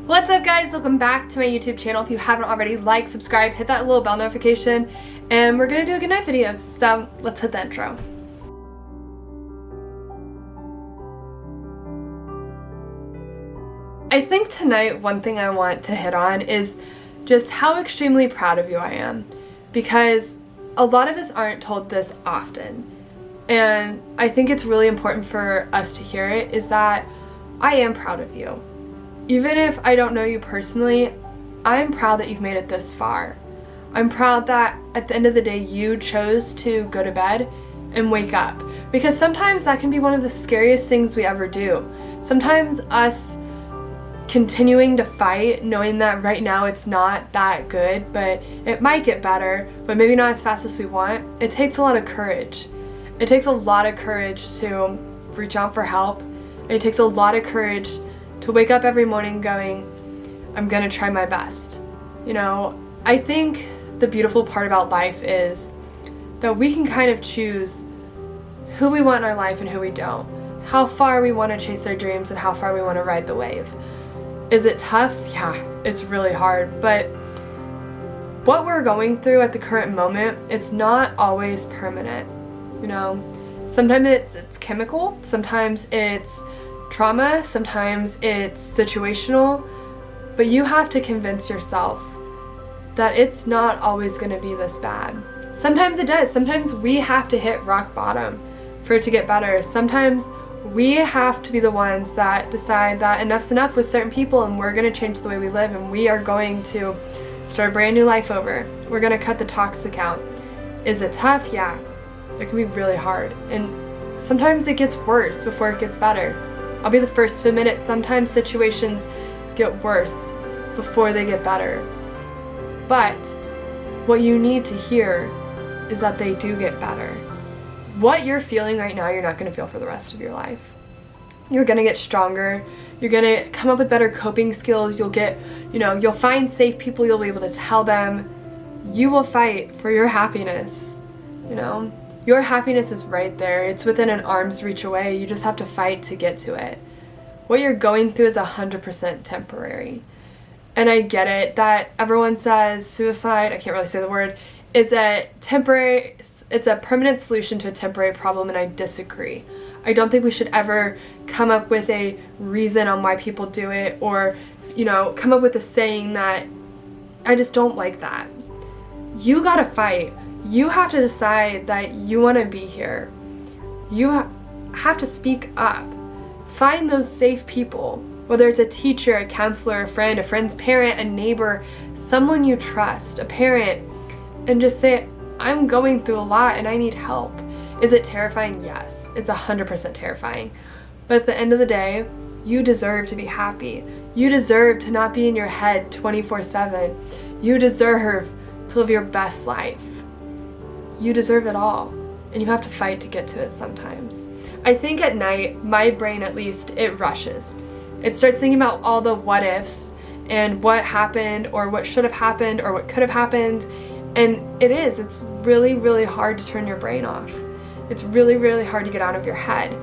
What's up guys, welcome back to my YouTube channel. If you haven't already, like, subscribe, hit that little bell notification, and we're gonna do a goodnight video, so let's hit the intro. I think tonight one thing I want to hit on is just how extremely proud of you I am, because a lot of us aren't told this often, and I think it's really important for us to hear it, is that I am proud of you. Even if I don't know you personally, I'm proud that you've made it this far. I'm proud that at the end of the day you chose to go to bed and wake up, because sometimes that can be one of the scariest things we ever do. Sometimes us continuing to fight, knowing that right now it's not that good, but it might get better, but maybe not as fast as we want, it takes a lot of courage. It takes a lot of courage to reach out for help. It takes a lot of courage to wake up every morning going, I'm gonna try my best. You know, I think the beautiful part about life is that we can kind of choose who we want in our life and who we don't. How far we want to chase our dreams and how far we want to ride the wave. Is it tough? Yeah, it's really hard, but what we're going through at the current moment, it's not always permanent. You know, sometimes it's chemical, sometimes it's trauma, sometimes it's situational, but you have to convince yourself that it's not always going to be this bad. Sometimes it does. Sometimes we have to hit rock bottom for it to get better. Sometimes we have to be the ones that decide that enough's enough with certain people and we're going to change the way we live and we are going to start a brand new life over. We're going to cut the toxic out. Is it tough? Yeah. It can be really hard. And sometimes it gets worse before it gets better. I'll be the first to admit it, sometimes situations get worse before they get better. But what you need to hear is that they do get better. What you're feeling right now, you're not going to feel for the rest of your life. You're going to get stronger. You're going to come up with better coping skills. You'll get, you'll find safe people. You'll be able to tell them. You will fight for your happiness, Your happiness is right there. It's within an arm's reach away. You just have to fight to get to it. What you're going through is 100% temporary. And I get it that everyone says suicide, I can't really say the word, is it's a permanent solution to a temporary problem, and I disagree. I don't think we should ever come up with a reason on why people do it, or, come up with a saying that I just don't like that. You gotta fight. You have to decide that you want to be here. You have to speak up. Find those safe people, whether it's a teacher, a counselor, a friend's parent, a neighbor, someone you trust, a parent, and just say, I'm going through a lot and I need help. Is it terrifying? Yes, it's 100% terrifying. But at the end of the day, you deserve to be happy. You deserve to not be in your head 24/7. You deserve to live your best life. You deserve it all, and you have to fight to get to it sometimes. I think at night, my brain at least, it rushes. It starts thinking about all the what ifs and what happened or what should have happened or what could have happened, and it's really, really hard to turn your brain off. It's really, really hard to get out of your head.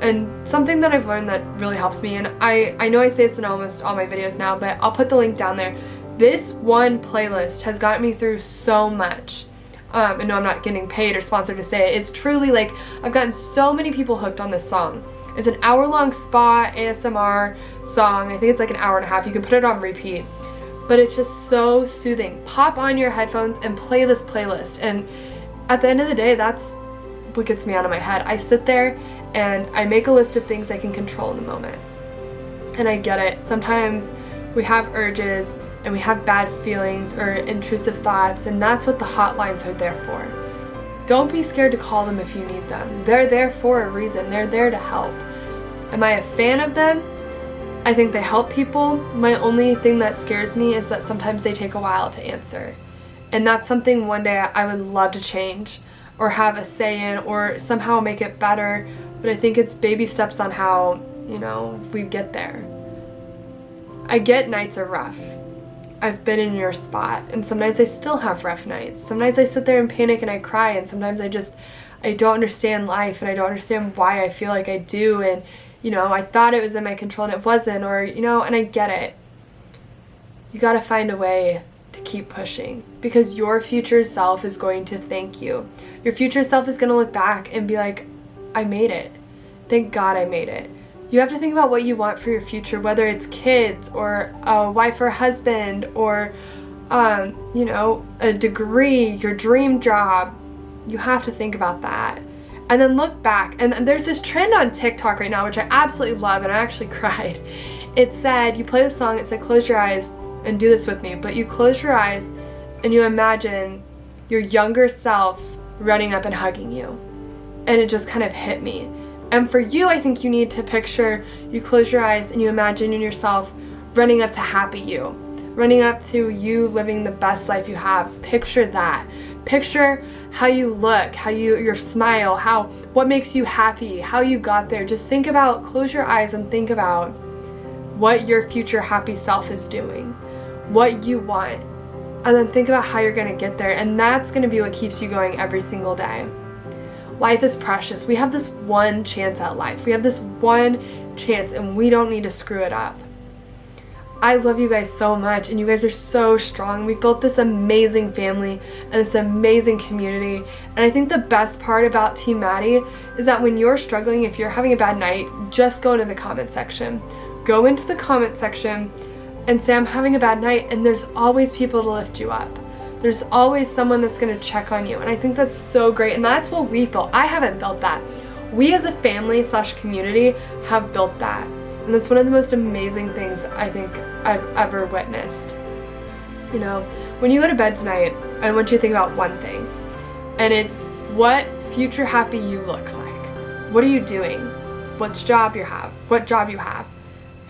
And something that I've learned that really helps me, and I know I say this in almost all my videos now, but I'll put the link down there. This one playlist has gotten me through so much. And no, I'm not getting paid or sponsored to say it. It's truly like I've gotten so many people hooked on this song. It's an hour-long spa ASMR song. I think it's like an hour and a half. You can put it on repeat. But it's just so soothing. Pop on your headphones and play this playlist. And at the end of the day, that's what gets me out of my head. I sit there and I make a list of things I can control in the moment. And I get it. Sometimes we have urges and we have bad feelings or intrusive thoughts, and that's what the hotlines are there for. Don't be scared to call them if you need them. They're there for a reason. They're there to help. Am I a fan of them? I think they help people. My only thing that scares me is that sometimes they take a while to answer. And that's something one day I would love to change or have a say in or somehow make it better, but I think it's baby steps on how, we get there. I get nights are rough. I've been in your spot, and some nights I still have rough nights. Some nights I sit there and panic and I cry, and sometimes I don't understand life and I don't understand why I feel like I do, and I thought it was in my control and it wasn't, or and I get it. you gotta find a way to keep pushing, because your future self is going to thank you. Your future self is gonna look back and be like, I made it. Thank God I made it. You have to think about what you want for your future, whether it's kids or a wife or husband or, a degree, your dream job. You have to think about that. And then look back. And there's this trend on TikTok right now, which I absolutely love, and I actually cried. It said, you play the song, it said, close your eyes and do this with me. But you close your eyes and you imagine your younger self running up and hugging you. And it just kind of hit me. And for you, I think you need to picture, you close your eyes and you imagine yourself running up to happy you, running up to you living the best life you have. Picture that. Picture how you look, your smile, what makes you happy, how you got there. Just think about, close your eyes and think about what your future happy self is doing, what you want, and then think about how you're gonna get there. And that's gonna be what keeps you going every single day. Life is precious. We have this one chance at life. We have this one chance, and we don't need to screw it up. I love you guys so much, and you guys are so strong. We built this amazing family and this amazing community. And I think the best part about Team Maddie is that when you're struggling, if you're having a bad night, just go into the comment section. Go into the comment section and say, I'm having a bad night, and there's always people to lift you up. There's always someone that's going to check on you. And I think that's so great. And that's what we built. I haven't built that. We as a family/community have built that. And that's one of the most amazing things I think I've ever witnessed. When you go to bed tonight, I want you to think about one thing. And it's what future happy you looks like. What are you doing? What job you have?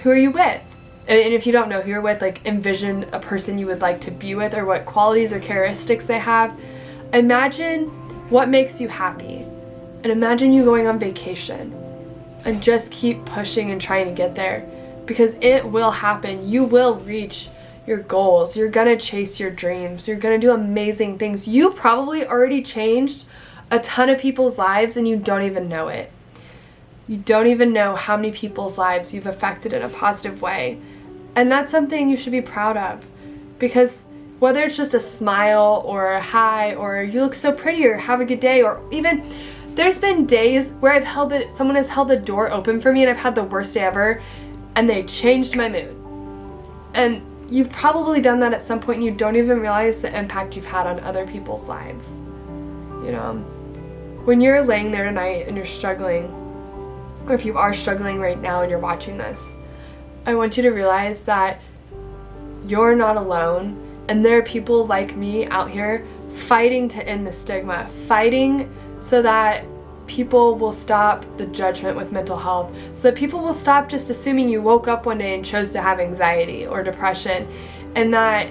Who are you with? And if you don't know who you're with, like envision a person you would like to be with, or what qualities or characteristics they have. Imagine what makes you happy. And imagine you going on vacation. And just keep pushing and trying to get there. Because it will happen. You will reach your goals. You're gonna chase your dreams. You're gonna do amazing things. You probably already changed a ton of people's lives and you don't even know it. You don't even know how many people's lives you've affected in a positive way. And that's something you should be proud of, because whether it's just a smile or a hi or you look so pretty or have a good day, or even there's been days where someone has held the door open for me and I've had the worst day ever and they changed my mood. And you've probably done that at some point and you don't even realize the impact you've had on other people's lives. When you're laying there tonight and you're struggling, or if you are struggling right now and you're watching this, I want you to realize that you're not alone, and there are people like me out here fighting to end the stigma, fighting so that people will stop the judgment with mental health, so that people will stop just assuming you woke up one day and chose to have anxiety or depression, and that,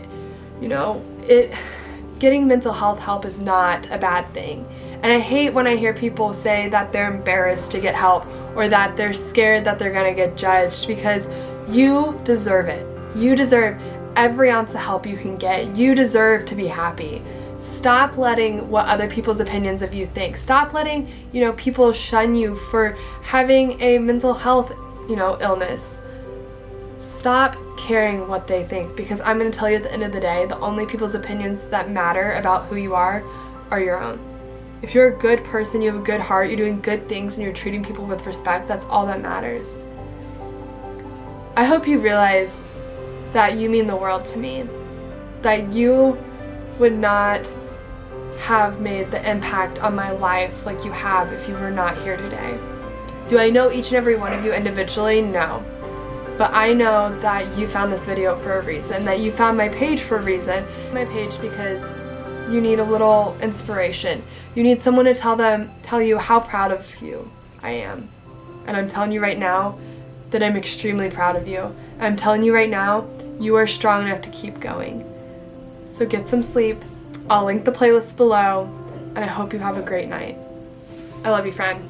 getting mental health help is not a bad thing. And I hate when I hear people say that they're embarrassed to get help, or that they're scared that they're gonna get judged, because you deserve it. You deserve every ounce of help you can get. You deserve to be happy. Stop letting what other people's opinions of you think. Stop letting, people shun you for having a mental health, illness. Stop caring what they think, because I'm going to tell you at the end of the day, the only people's opinions that matter about who you are your own. If you're a good person, you have a good heart, you're doing good things, and you're treating people with respect, that's all that matters. I hope you realize that you mean the world to me, that you would not have made the impact on my life like you have if you were not here today. Do I know each and every one of you individually? No. But I know that you found this video for a reason, that you found my page for a reason. My page because you need a little inspiration. You need someone to tell you how proud of you I am. And I'm telling you right now that I'm extremely proud of you. I'm telling you right now, you are strong enough to keep going. So get some sleep. I'll link the playlist below, and I hope you have a great night. I love you, friend.